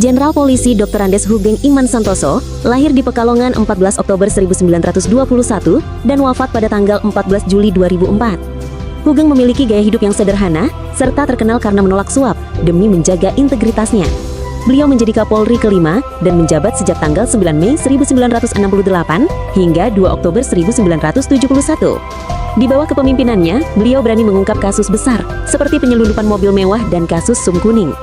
Jenderal Polisi Dr. Andes Hugeng Iman Santoso lahir di Pekalongan 14 Oktober 1921 dan wafat pada tanggal 14 Juli 2004. Hugeng memiliki gaya hidup yang sederhana serta terkenal karena menolak suap demi menjaga integritasnya. Beliau menjadi Kapolri kelima dan menjabat sejak tanggal 9 Mei 1968 hingga 2 Oktober 1971. Di bawah kepemimpinannya, beliau berani mengungkap kasus besar seperti penyelundupan mobil mewah dan kasus Sum Kuning.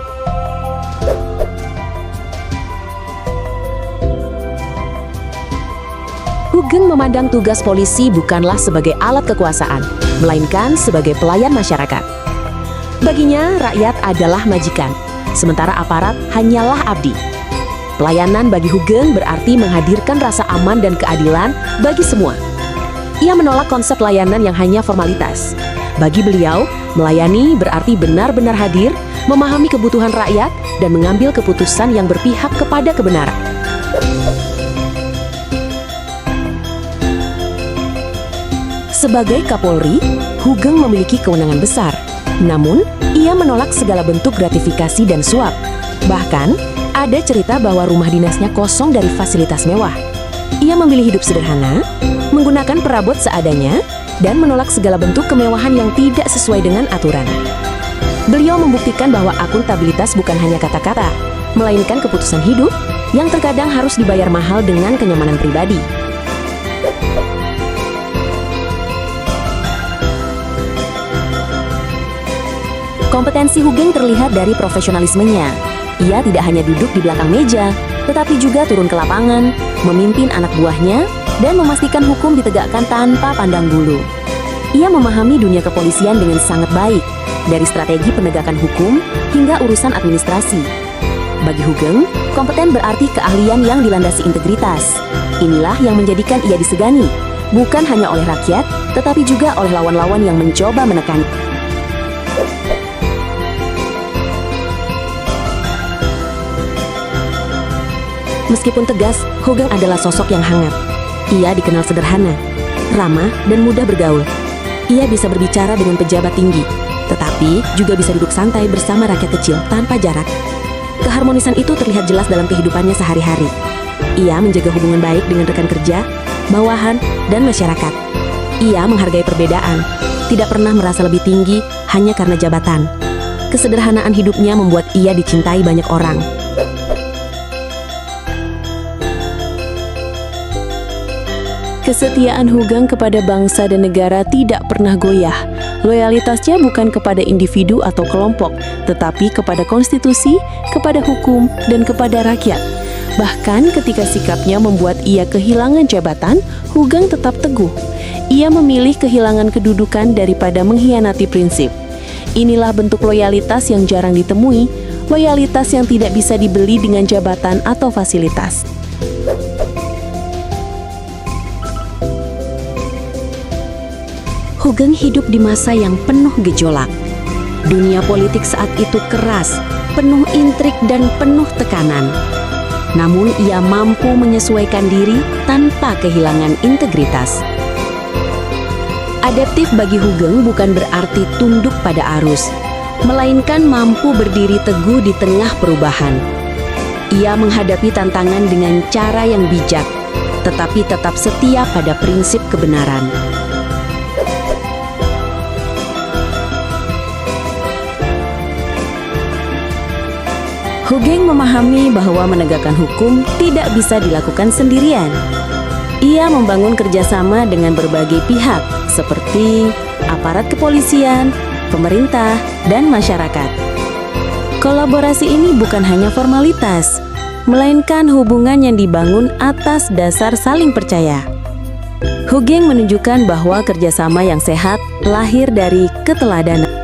Hugeng memandang tugas polisi bukanlah sebagai alat kekuasaan, melainkan sebagai pelayan masyarakat. Baginya, rakyat adalah majikan, sementara aparat hanyalah abdi. Pelayanan bagi Hugeng berarti menghadirkan rasa aman dan keadilan bagi semua. Ia menolak konsep layanan yang hanya formalitas. Bagi beliau, melayani berarti benar-benar hadir, memahami kebutuhan rakyat, dan mengambil keputusan yang berpihak kepada kebenaran. Sebagai Kapolri, Hugeng memiliki kewenangan besar. Namun, ia menolak segala bentuk gratifikasi dan suap. Bahkan, ada cerita bahwa rumah dinasnya kosong dari fasilitas mewah. Ia memilih hidup sederhana, menggunakan perabot seadanya, dan menolak segala bentuk kemewahan yang tidak sesuai dengan aturan. Beliau membuktikan bahwa akuntabilitas bukan hanya kata-kata, melainkan keputusan hidup yang terkadang harus dibayar mahal dengan kenyamanan pribadi. Kompetensi Hugeng terlihat dari profesionalismenya. Ia tidak hanya duduk di belakang meja, tetapi juga turun ke lapangan, memimpin anak buahnya, dan memastikan hukum ditegakkan tanpa pandang bulu. Ia memahami dunia kepolisian dengan sangat baik, dari strategi penegakan hukum hingga urusan administrasi. Bagi Hugeng, kompeten berarti keahlian yang dilandasi integritas. Inilah yang menjadikan ia disegani, bukan hanya oleh rakyat, tetapi juga oleh lawan-lawan yang mencoba menekan. Meskipun tegas, Hugeng adalah sosok yang hangat. Ia dikenal sederhana, ramah, dan mudah bergaul. Ia bisa berbicara dengan pejabat tinggi, tetapi juga bisa duduk santai bersama rakyat kecil tanpa jarak. Keharmonisan itu terlihat jelas dalam kehidupannya sehari-hari. Ia menjaga hubungan baik dengan rekan kerja, bawahan, dan masyarakat. Ia menghargai perbedaan, tidak pernah merasa lebih tinggi hanya karena jabatan. Kesederhanaan hidupnya membuat ia dicintai banyak orang. Kesetiaan Hugeng kepada bangsa dan negara tidak pernah goyah. Loyalitasnya bukan kepada individu atau kelompok, tetapi kepada konstitusi, kepada hukum, dan kepada rakyat. Bahkan ketika sikapnya membuat ia kehilangan jabatan, Hugeng tetap teguh. Ia memilih kehilangan kedudukan daripada mengkhianati prinsip. Inilah bentuk loyalitas yang jarang ditemui, loyalitas yang tidak bisa dibeli dengan jabatan atau fasilitas. Hugeng hidup di masa yang penuh gejolak. Dunia politik saat itu keras, penuh intrik dan penuh tekanan. Namun ia mampu menyesuaikan diri tanpa kehilangan integritas. Adaptif bagi Hugeng bukan berarti tunduk pada arus, melainkan mampu berdiri teguh di tengah perubahan. Ia menghadapi tantangan dengan cara yang bijak, tetapi tetap setia pada prinsip kebenaran. Hugeng memahami bahwa menegakkan hukum tidak bisa dilakukan sendirian. Ia membangun kerjasama dengan berbagai pihak, seperti aparat kepolisian, pemerintah, dan masyarakat. Kolaborasi ini bukan hanya formalitas, melainkan hubungan yang dibangun atas dasar saling percaya. Hugeng menunjukkan bahwa kerjasama yang sehat lahir dari keteladanan.